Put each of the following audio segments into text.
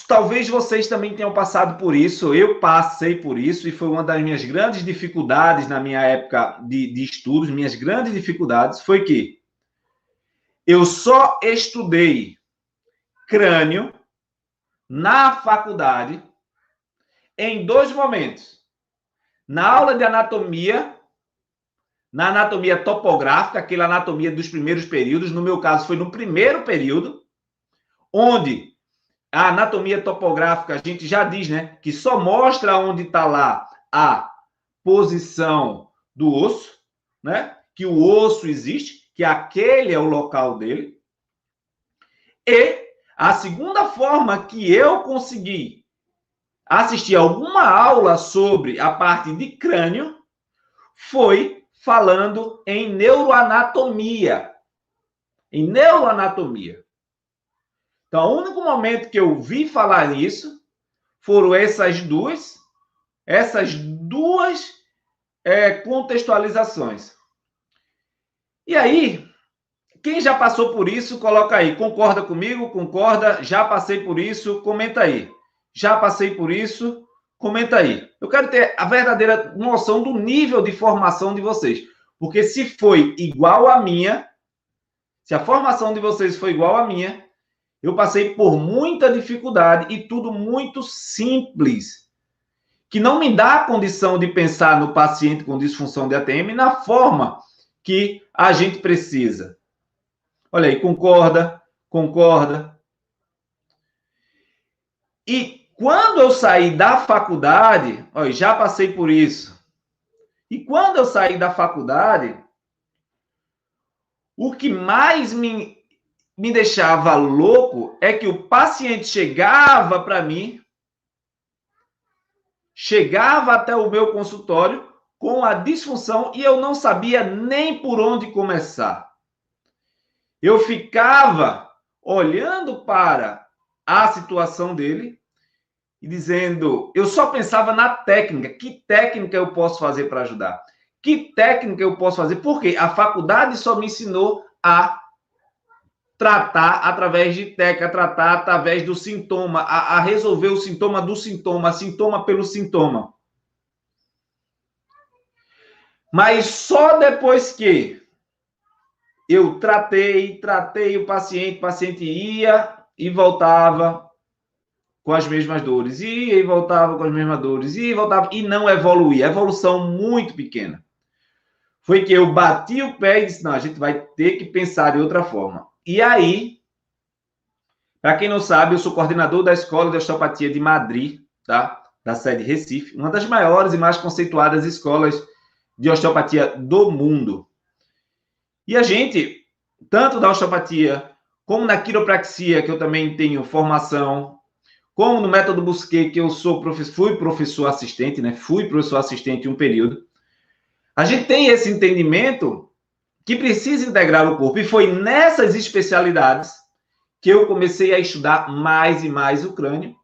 talvez vocês também tenham passado por isso, eu passei por isso, e foi uma das minhas grandes dificuldades na minha época de estudos, minhas grandes dificuldades, foi que eu só estudei crânio na faculdade em 2 momentos. Na aula de anatomia, na anatomia topográfica, aquela anatomia dos primeiros períodos, no meu caso foi no primeiro período, onde a anatomia topográfica, a gente já diz, né, que só mostra onde está lá a posição do osso, né, que o osso existe, que aquele é o local dele. E a segunda forma que eu consegui assistir alguma aula sobre a parte de crânio foi falando em neuroanatomia. Em neuroanatomia. Então, o único momento que eu vi falar nisso foram essas duas contextualizações. E aí, quem já passou por isso, coloca aí. Concorda comigo? Concorda? Já passei por isso? Comenta aí. Já passei por isso? Comenta aí. Eu quero ter a verdadeira noção do nível de formação de vocês. Porque se foi igual à minha, se a formação de vocês foi igual à minha, eu passei por muita dificuldade e tudo muito simples, que não me dá a condição de pensar no paciente com disfunção de ATM na forma que a gente precisa. Olha aí, concorda, concorda. E quando eu saí da faculdade, olha, já passei por isso. E quando eu saí da faculdade, o que mais me deixava louco é que o paciente chegava para mim, chegava até o meu consultório com a disfunção e eu não sabia nem por onde começar. Eu ficava olhando para a situação dele e dizendo, eu só pensava na técnica, que técnica eu posso fazer para ajudar? Que técnica eu posso fazer? Porque a faculdade só me ensinou a tratar através de técnica, tratar através do sintoma, a resolver o sintoma do sintoma, sintoma pelo sintoma. Mas só depois que eu tratei o paciente ia e voltava com as mesmas dores, ia e voltava com as mesmas dores, ia e voltava, e não evoluía, evolução muito pequena. Foi que eu bati o pé e disse, não, a gente vai ter que pensar de outra forma. E aí, para quem não sabe, eu sou coordenador da Escola de Osteopatia de Madrid, tá? Da sede Recife, uma das maiores e mais conceituadas escolas de osteopatia do mundo. E a gente, tanto da osteopatia, como na quiropraxia, que eu também tenho formação, como no método Busquet, que eu fui professor assistente, né? Fui professor assistente um período. A gente tem esse entendimento que precisa integrar o corpo. E foi nessas especialidades que eu comecei a estudar mais e mais o crânio,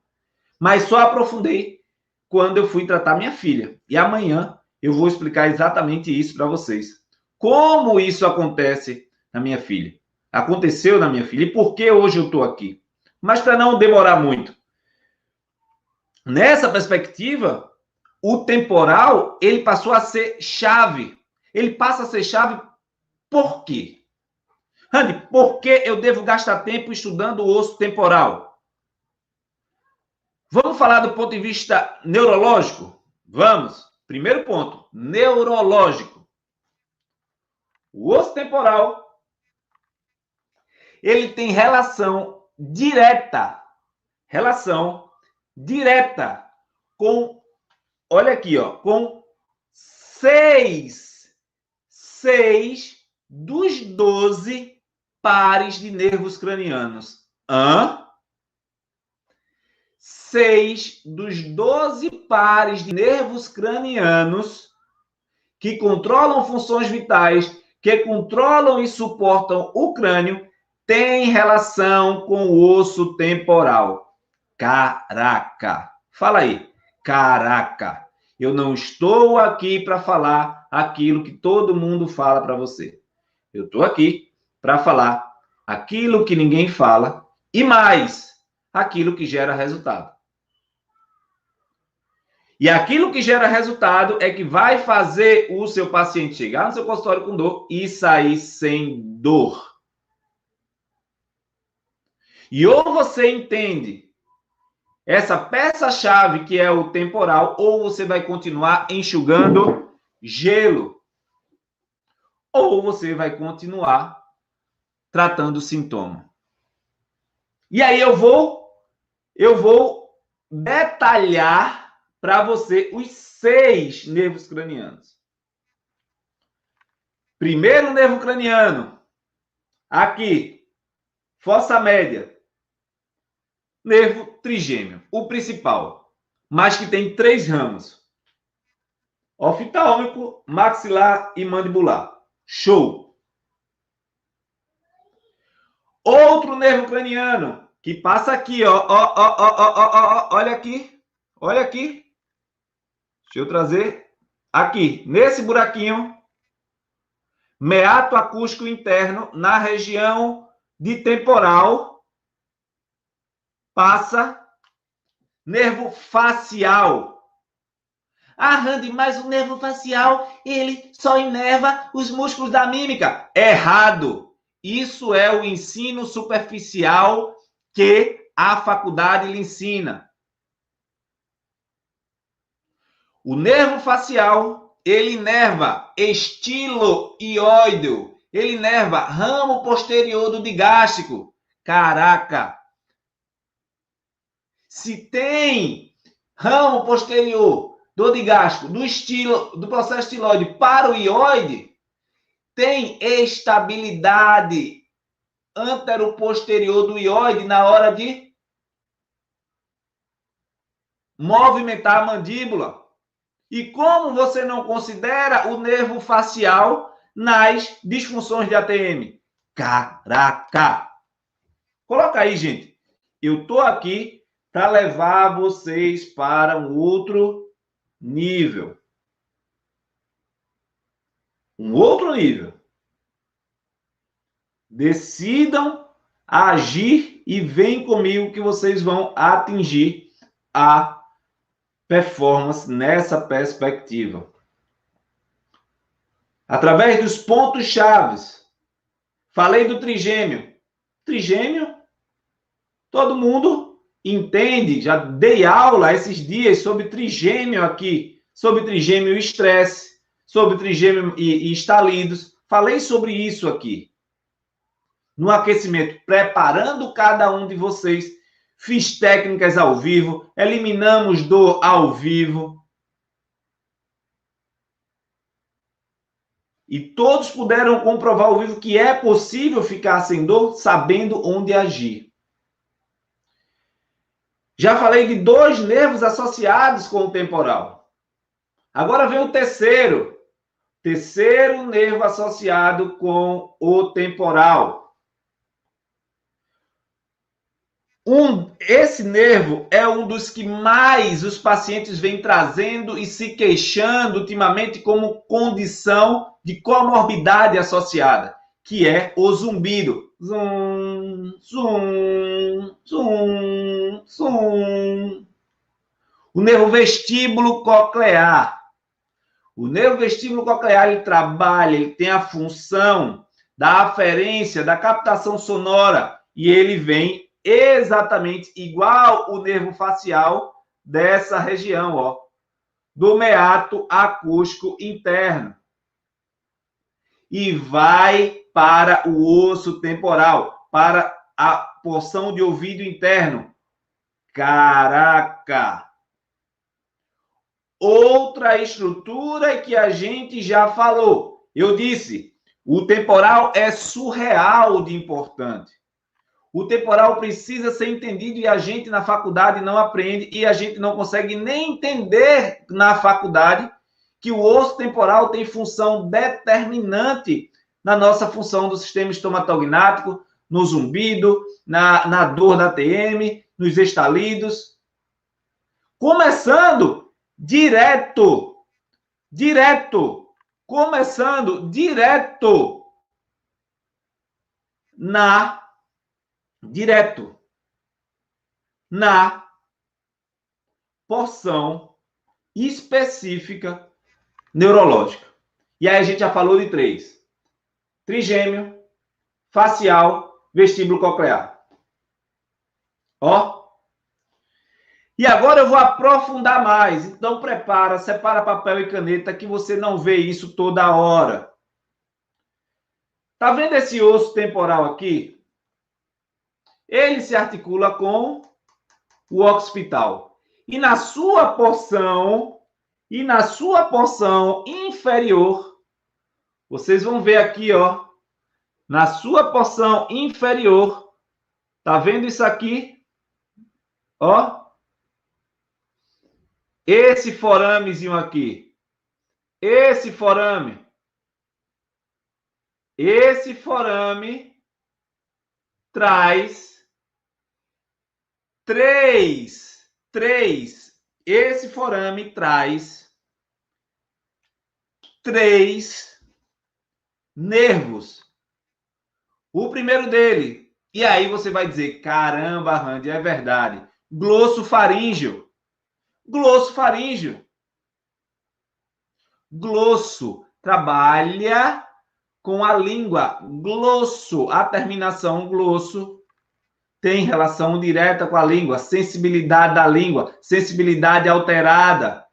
mas só aprofundei quando eu fui tratar minha filha. E amanhã eu vou explicar exatamente isso para vocês. Como isso acontece na minha filha. Aconteceu na minha filha e por que hoje eu estou aqui. Mas para não demorar muito. Nessa perspectiva, o temporal, ele passou a ser chave. Ele passa a ser chave por quê? Randy, por que eu devo gastar tempo estudando o osso temporal? Vamos falar do ponto de vista neurológico? Vamos. Primeiro ponto, neurológico. O osso temporal, ele tem relação direta com, olha aqui, ó, com seis dos 12 pares de nervos cranianos. 6 dos 12 pares de nervos cranianos que controlam funções vitais, que controlam e suportam o crânio, têm relação com o osso temporal. Caraca! Fala aí. Caraca! Eu não estou aqui para falar aquilo que todo mundo fala para você. Eu estou aqui para falar aquilo que ninguém fala e mais, aquilo que gera resultado. E aquilo que gera resultado é que vai fazer o seu paciente chegar no seu consultório com dor e sair sem dor. E ou você entende essa peça-chave que é o temporal, ou você vai continuar enxugando gelo. Ou você vai continuar tratando o sintoma. E aí eu vou detalhar para você os 6 nervos cranianos. Primeiro nervo craniano, aqui, fossa média, nervo trigêmeo, o principal, mas que tem 3 ramos: oftálmico, maxilar e mandibular. Show! Outro nervo craniano que passa aqui, olha aqui, olha aqui. Deixa eu trazer aqui, nesse buraquinho, meato acústico interno, na região de temporal, passa nervo facial. Ah, Randy, mas o nervo facial, ele só inerva os músculos da mímica. Errado! Isso é o ensino superficial que a faculdade lhe ensina. O nervo facial, ele inerva estiloioide, ele inerva ramo posterior do digástrico. Caraca! Se tem ramo posterior do digástrico, do processo estiloide para o ióide, tem estabilidade antero-posterior do ióide na hora de movimentar a mandíbula. E como você não considera o nervo facial nas disfunções de ATM? Caraca! Coloca aí, gente. Eu estou aqui para levar vocês para um outro nível. Um outro nível. Decidam agir e vem comigo que vocês vão atingir a performance nessa perspectiva. Através dos pontos chaves. Falei do trigêmeo. Trigêmeo, todo mundo entende. Já dei aula esses dias sobre trigêmeo aqui, sobre trigêmeo e estresse, sobre trigêmeo e estalidos. Falei sobre isso aqui. No aquecimento, preparando cada um de vocês. Fiz técnicas ao vivo, eliminamos dor ao vivo. E todos puderam comprovar ao vivo que é possível ficar sem dor, sabendo onde agir. Já falei de 2 nervos associados com o temporal. Agora vem o terceiro. Terceiro nervo associado com o temporal. Esse nervo é um dos que mais os pacientes vêm trazendo e se queixando ultimamente como condição de comorbidade associada, que é o zumbido. Zum, zum, zum, zum. O nervo vestíbulo coclear. O nervo vestíbulo coclear, ele trabalha, ele tem a função da aferência, da captação sonora, e ele vem exatamente igual o nervo facial dessa região, ó, do meato acústico interno. E vai para o osso temporal, para a porção de ouvido interno. Caraca! Outra estrutura que a gente já falou. Eu disse, o temporal é surreal de importante. O temporal precisa ser entendido e a gente na faculdade não aprende e a gente não consegue nem entender na faculdade que o osso temporal tem função determinante na nossa função do sistema estomatognático, no zumbido, na dor da TM, nos estalidos. Começando direto, começando direto direto na porção específica neurológica. E aí a gente já falou de 3. Trigêmeo, facial, vestíbulo coclear. Ó. E agora eu vou aprofundar mais. Então prepara, separa papel e caneta que você não vê isso toda hora. Tá vendo esse osso temporal aqui? Ele se articula com o occipital. E na sua porção inferior, vocês vão ver aqui, ó, na sua porção inferior, tá vendo isso aqui? Ó, esse foramezinho aqui, esse forame traz esse forame traz 3 nervos. O primeiro dele, e aí você vai dizer, caramba, Randy, é verdade. Glossofaríngeo. Glossofaríngeo. Glosso trabalha com a língua. Glosso, a terminação glosso tem relação direta com a língua, sensibilidade da língua, sensibilidade alterada,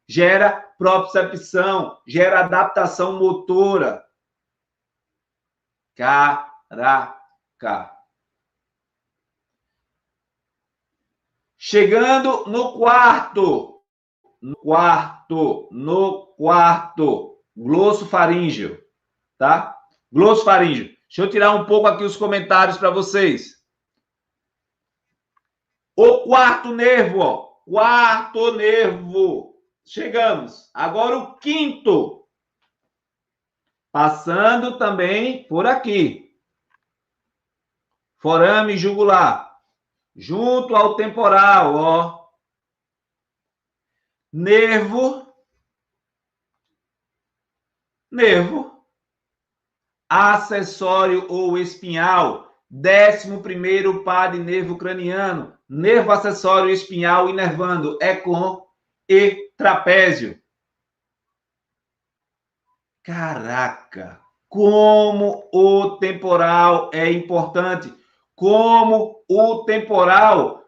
gera propriocepção, gera adaptação motora. Caraca. Chegando no quarto, glossofaríngeo, tá? Glossofaríngeo. Deixa eu tirar um pouco aqui os comentários para vocês. O quarto nervo, ó. Quarto nervo. Chegamos. Agora o quinto. Passando também por aqui. Forame jugular. Junto ao temporal, ó. Nervo. Acessório ou espinhal. 11º par de nervo craniano. Nervo acessório espinhal inervando Eclon e trapézio. Caraca! Como o temporal é importante. Como o temporal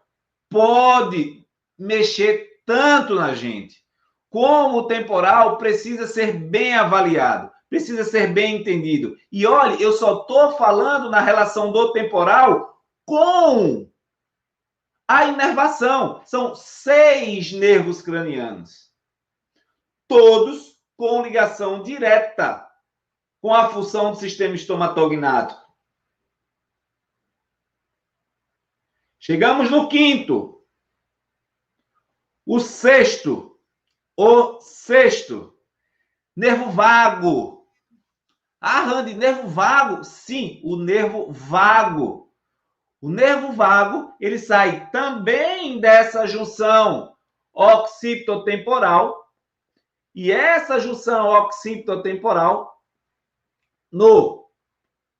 pode mexer tanto na gente. Como o temporal precisa ser bem avaliado. Precisa ser bem entendido. E olha, eu só estou falando na relação do temporal com a inervação. São 6 nervos cranianos. Todos com ligação direta com a função do sistema estomatognático. Chegamos no quinto. O sexto. Nervo vago. Ah, Randy, nervo vago? Sim, o nervo vago. O nervo vago, ele sai também dessa junção occipitotemporal. E essa junção occipitotemporal, no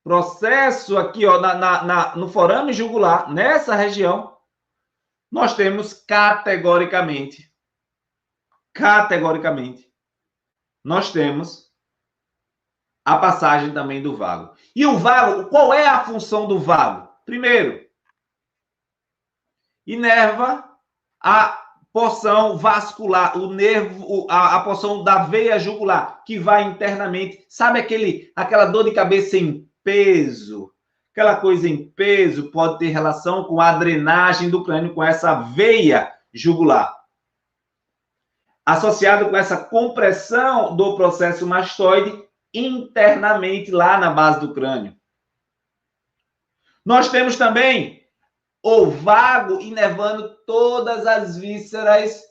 processo aqui, ó, no forame jugular, nessa região, nós temos categoricamente, nós temos a passagem também do vago. E o vago, qual é a função do vago? Primeiro, inerva a porção vascular, o nervo, a porção da veia jugular, que vai internamente. Sabe aquela dor de cabeça em peso? Aquela coisa em peso pode ter relação com a drenagem do crânio, com essa veia jugular. Associado com essa compressão do processo mastoide internamente lá na base do crânio. Nós temos também o vago inervando todas as vísceras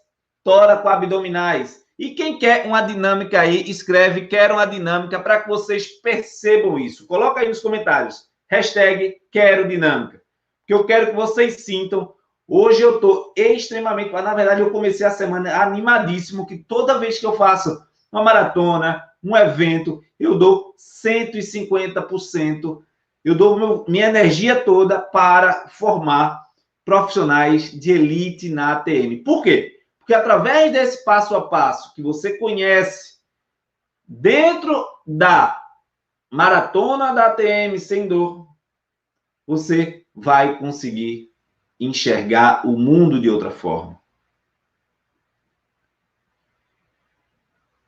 tóraco-abdominais. E quem quer uma dinâmica aí, escreve, quero uma dinâmica para que vocês percebam isso. Coloca aí nos comentários. Hashtag quero dinâmica. Que eu quero que vocês sintam. Hoje eu estou extremamente... Na verdade, eu comecei a semana animadíssimo, que toda vez que eu faço uma maratona, um evento, eu dou 150%. Eu dou minha energia toda para formar profissionais de elite na ATM. Por quê? Porque através desse passo a passo que você conhece dentro da maratona da ATM sem dor, você vai conseguir enxergar o mundo de outra forma.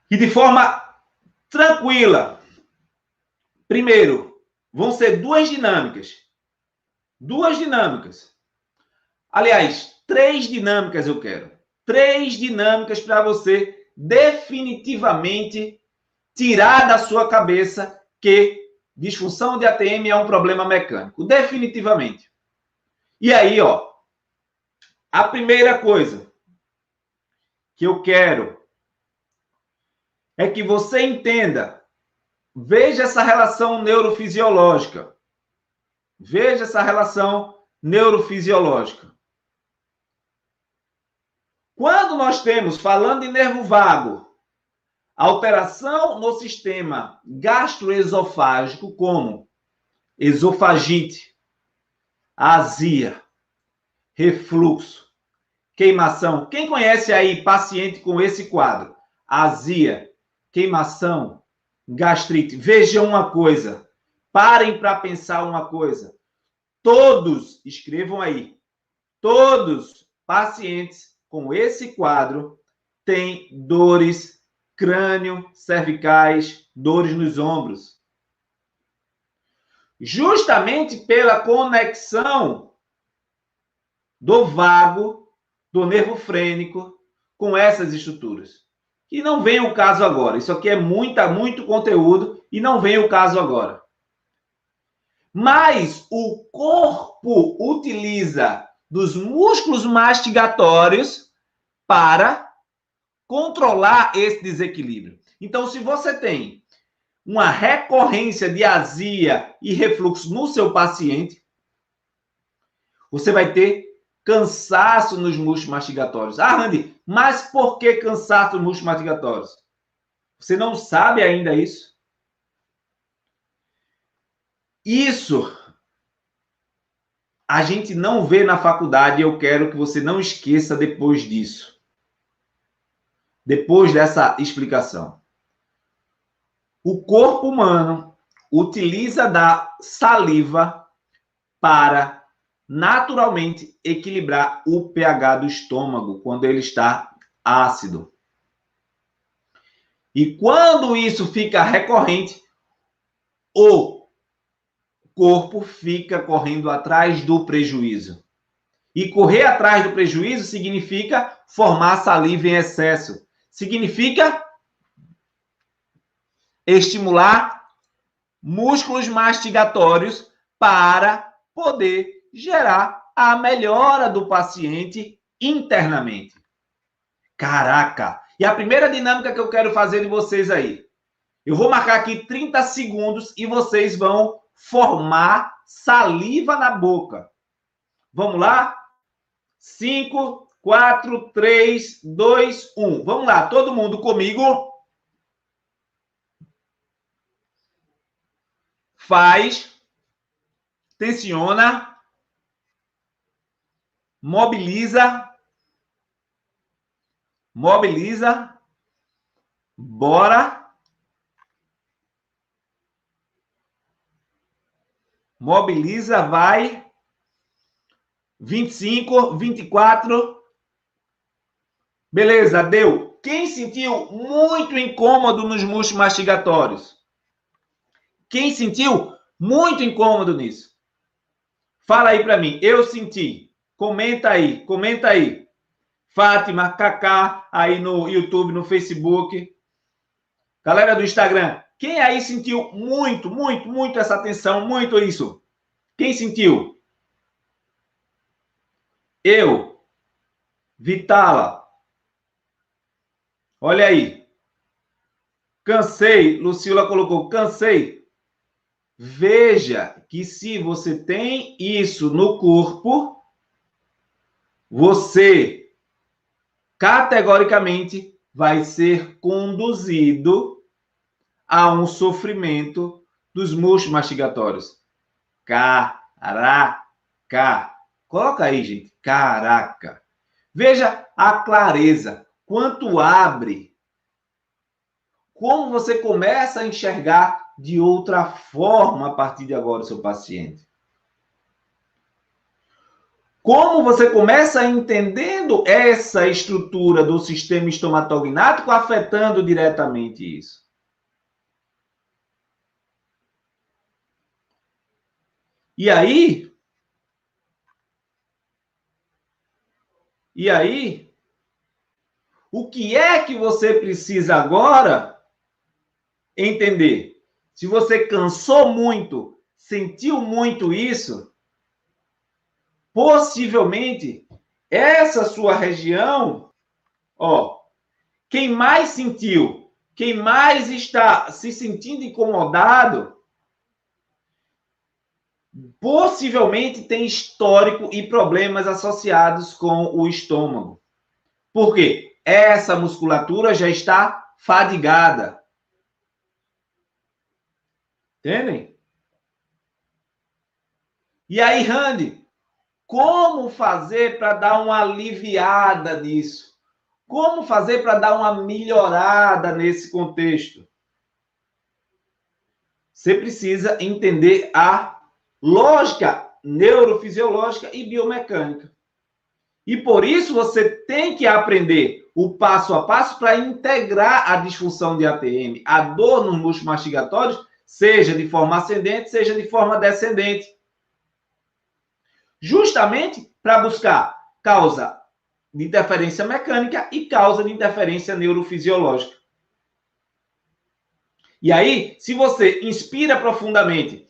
E de forma tranquila. Primeiro, vão ser duas dinâmicas. Duas dinâmicas. Aliás, 3 dinâmicas eu quero. 3 dinâmicas para você definitivamente tirar da sua cabeça que disfunção de ATM é um problema mecânico. Definitivamente. E aí, ó, a primeira coisa que eu quero é que você entenda, veja essa relação neurofisiológica. Veja essa relação neurofisiológica. Quando nós temos, falando em nervo vago, alteração no sistema gastroesofágico, como esofagite, azia, refluxo, queimação. Quem conhece aí paciente com esse quadro? Azia, queimação, gastrite. Vejam uma coisa. Parem para pensar uma coisa. Todos, escrevam aí, todos pacientes com esse quadro têm dores crânio-cervicais, dores nos ombros. Justamente pela conexão do vago, do nervo frênico, com essas estruturas. E não vem o caso agora. Isso aqui é muito conteúdo e não vem o caso agora. Mas o corpo utiliza dos músculos mastigatórios para controlar esse desequilíbrio. Então, se você tem uma recorrência de azia e refluxo no seu paciente, você vai ter cansaço nos músculos mastigatórios. Ah, Randy, mas por que cansaço nos músculos mastigatórios? Você não sabe ainda isso? Isso a gente não vê na faculdade e eu quero que você não esqueça depois disso. Depois dessa explicação. O corpo humano utiliza da saliva para naturalmente equilibrar o pH do estômago quando ele está ácido. E quando isso fica recorrente, o corpo fica correndo atrás do prejuízo. E correr atrás do prejuízo significa formar saliva em excesso. Significa estimular músculos mastigatórios para poder gerar a melhora do paciente internamente. Caraca! E a primeira dinâmica que eu quero fazer de vocês aí. Eu vou marcar aqui 30 segundos e vocês vão formar saliva na boca. Vamos lá? 5, 4, 3, 2, 1. Vamos lá, todo mundo comigo. Faz, tensiona, mobiliza, bora. Mobiliza, vai. 25, 24. Beleza, deu. Quem sentiu muito incômodo nos músculos mastigatórios? Quem sentiu muito incômodo nisso? Fala aí para mim. Eu senti. Comenta aí, comenta aí. Fátima, Kaká, aí no YouTube, no Facebook. Galera do Instagram, quem aí sentiu muito essa tensão, muito isso? Quem sentiu? Eu. Vitala. Olha aí. Cansei. Lucila colocou, cansei. Veja que se você tem isso no corpo, você categoricamente vai ser conduzido a um sofrimento dos músculos mastigatórios. Caraca! Coloca aí, gente. Caraca. Veja a clareza. Quanto abre. Como você começa a enxergar de outra forma a partir de agora o seu paciente. Como você começa entendendo essa estrutura do sistema estomatognático afetando diretamente isso. E aí, o que é que você precisa agora entender? Se você cansou muito, sentiu muito isso, possivelmente essa sua região, ó, quem mais sentiu, quem mais está se sentindo incomodado, possivelmente tem histórico e problemas associados com o estômago. Por quê? Essa musculatura já está fadigada. Entendem? E aí, Randy, como fazer para dar uma aliviada nisso? Como fazer para dar uma melhorada nesse contexto? Você precisa entender a lógica neurofisiológica e biomecânica. E por isso você tem que aprender o passo a passo para integrar a disfunção de ATM, a dor nos músculos mastigatórios, seja de forma ascendente, seja de forma descendente. Justamente para buscar causa de interferência mecânica e causa de interferência neurofisiológica. E aí, se você inspira profundamente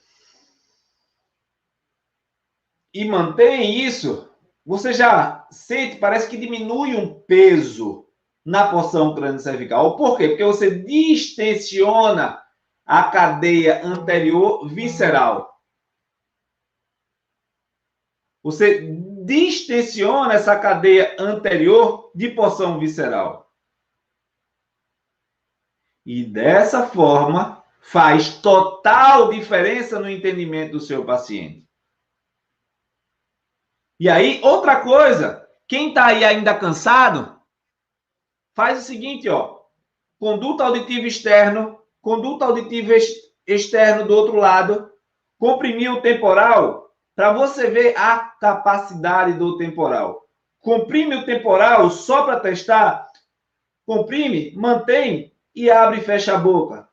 e mantém isso, você já sente, parece que diminui um peso na porção crânio-cervical. Por quê? Porque você distensiona a cadeia anterior visceral. Você distensiona essa cadeia anterior de porção visceral. E dessa forma, faz total diferença no entendimento do seu paciente. E aí, outra coisa, quem está aí ainda cansado, faz o seguinte, ó. Conduto auditivo externo, conduto auditivo externo do outro lado, comprimir o temporal, para você ver a capacidade do temporal. Comprime o temporal só para testar, comprime, mantém e abre e fecha a boca.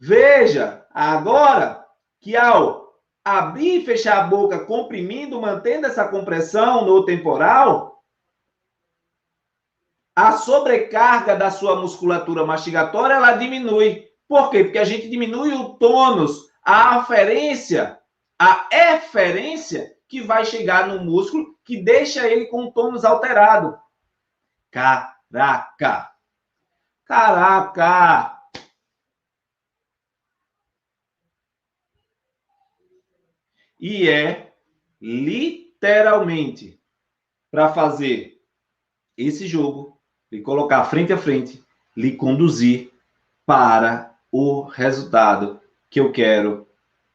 Veja agora que ao abrir e fechar a boca, comprimindo, mantendo essa compressão no temporal, a sobrecarga da sua musculatura mastigatória, ela diminui. Por quê? Porque a gente diminui o tônus, a aferência, a eferência que vai chegar no músculo, que deixa ele com o tônus alterado. Caraca! Caraca! E é literalmente para fazer esse jogo, e colocar frente a frente, lhe conduzir para o resultado que eu quero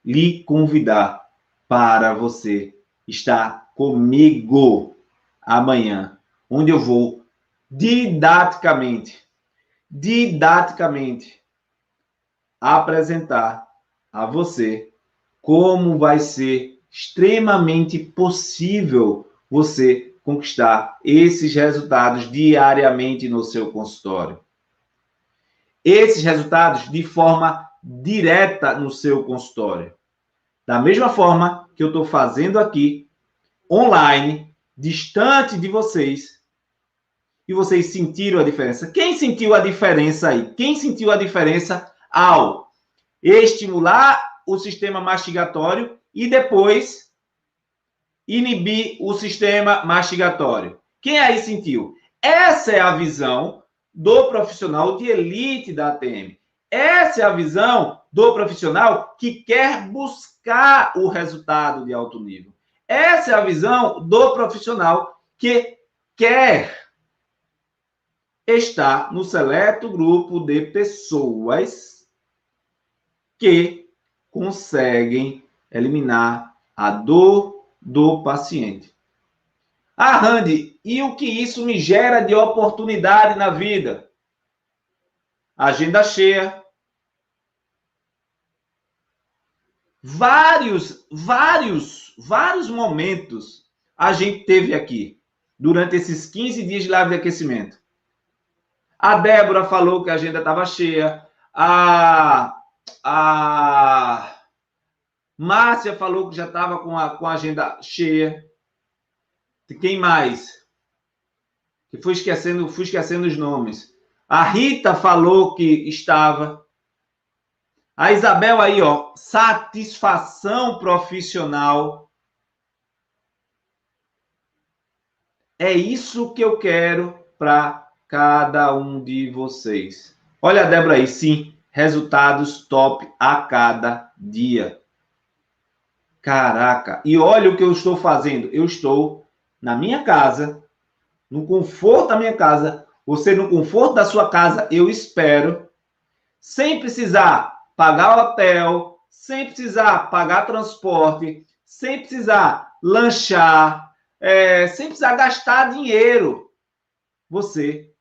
lhe convidar para você estar comigo amanhã, onde eu vou didaticamente apresentar a você como vai ser extremamente possível você conquistar esses resultados diariamente no seu consultório. Esses resultados de forma direta no seu consultório. Da mesma forma que eu estou fazendo aqui, online, distante de vocês, e vocês sentiram a diferença. Quem sentiu a diferença aí? Quem sentiu a diferença ao estimular o sistema mastigatório e depois inibir o sistema mastigatório? Quem aí sentiu? Essa é a visão do profissional de elite da ATM. Essa é a visão do profissional que quer buscar o resultado de alto nível. Essa é a visão do profissional que quer estar no seleto grupo de pessoas que conseguem eliminar a dor do paciente. Ah, Randy, e o que isso me gera de oportunidade na vida? Agenda cheia. Vários momentos a gente teve aqui, durante esses 15 dias de live de aquecimento. A Débora falou que a agenda estava cheia. A Márcia falou que já estava com a agenda cheia. Quem mais? Que fui esquecendo os nomes. A Rita falou que estava. A Isabel aí, ó, satisfação profissional. É isso que eu quero para cada um de vocês. Olha a Débora aí, sim, resultados top a cada dia. Caraca, e olha o que eu estou fazendo. Eu estou na minha casa, no conforto da minha casa, você no conforto da sua casa, eu espero, sem precisar pagar hotel, sem precisar pagar transporte, sem precisar lanchar, sem precisar gastar dinheiro. Você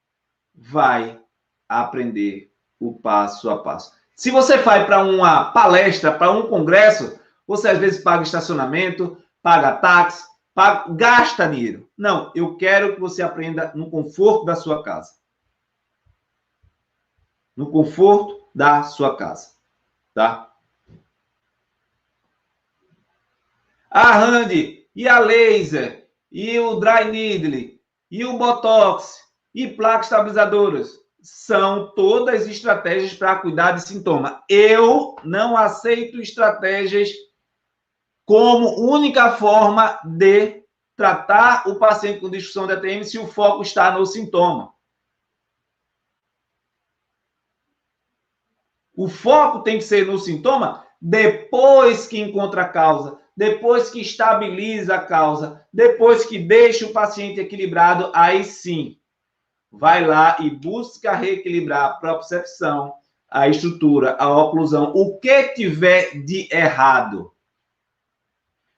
vai aprender o passo a passo. Se você vai para uma palestra, para um congresso, você às vezes paga estacionamento, paga táxi, gasta dinheiro. Não, eu quero que você aprenda no conforto da sua casa. No conforto da sua casa, tá? A Randy, e a laser, e o dry needle, e o botox, e placas estabilizadoras, são todas estratégias para cuidar de sintoma. Eu não aceito estratégias como única forma de tratar o paciente com disfunção da TM se o foco está no sintoma. O foco tem que ser no sintoma depois que encontra a causa, depois que estabiliza a causa, depois que deixa o paciente equilibrado, aí sim, vai lá e busca reequilibrar a propriocepção, a estrutura, a oclusão, o que tiver de errado.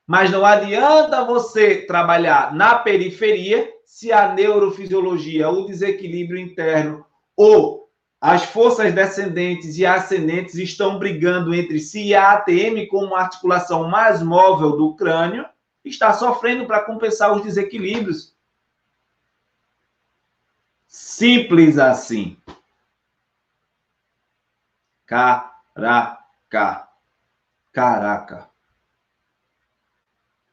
Mas não adianta você trabalhar na periferia se a neurofisiologia, o desequilíbrio interno ou as forças descendentes e ascendentes estão brigando entre si e a ATM, como a articulação mais móvel do crânio, está sofrendo para compensar os desequilíbrios. Simples assim. Caraca. Caraca.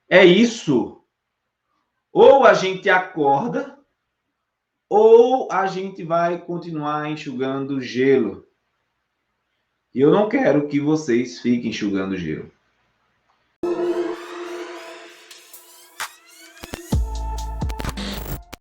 É isso. Ou a gente acorda, ou a gente vai continuar enxugando gelo. E eu não quero que vocês fiquem enxugando gelo.